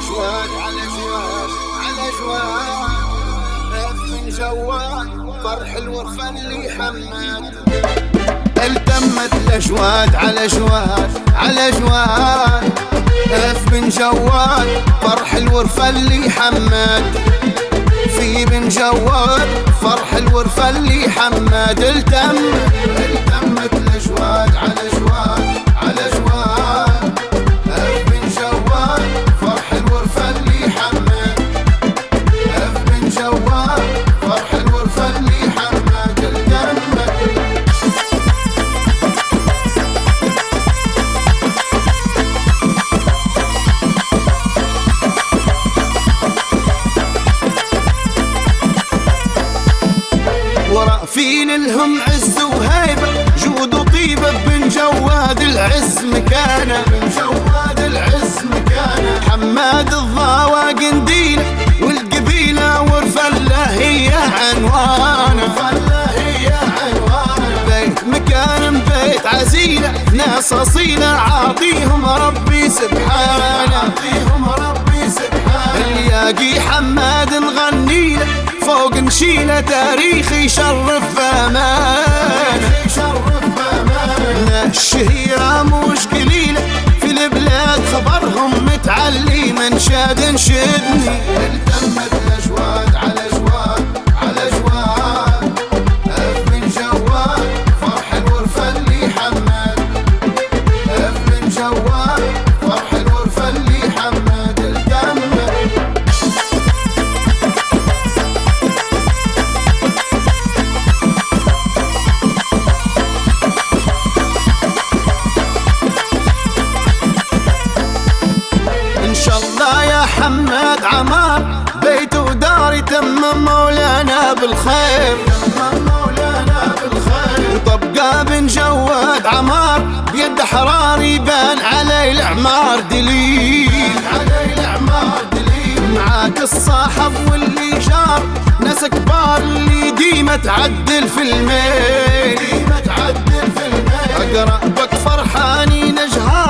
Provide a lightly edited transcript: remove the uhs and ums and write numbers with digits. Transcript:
جواد على جواد من جواد فرح الورفة اللي حماد. التمت الأجواد على جواد بن جواد فرح الورفة اللي حماد. في بن جواد فرح الورفة اللي حماد. التمت الأجواد على جواد بن جواد فرح الورفة اللي حماد. بن جواد فرح الورفة اللي حماد. ورافين لهم عز وهيبة جود وطيبة بن جواد العز مكانه. حماد الضاوى قنديله والقبيلة ورفله هي عنوانه. بيت مكان بيت عزيلة ناس أصيلة عاطيهم ربي سبحانه. الياقي حماد نغنيله فوق نشيله تاريخ يشرف بأمانه. الشهيرة مش قليلة في البلاد خبرهم متعلي من شاد نشدني. التمت الأجواد على جواد بن جواد فرح الورفة اللي حماد. بن جواد فرح الورفة اللي حماد. إن شاء الله يا حماد عمار بيت ودار تمم مولانا بالخير. وطبقى بن جواد عمار بيد حرار يبان علي الإعمار دليل. معاك الصاحب واللي جار ناس كبار اللي ديما تعدل في الميل. أقرأ بك فرحاني نجهار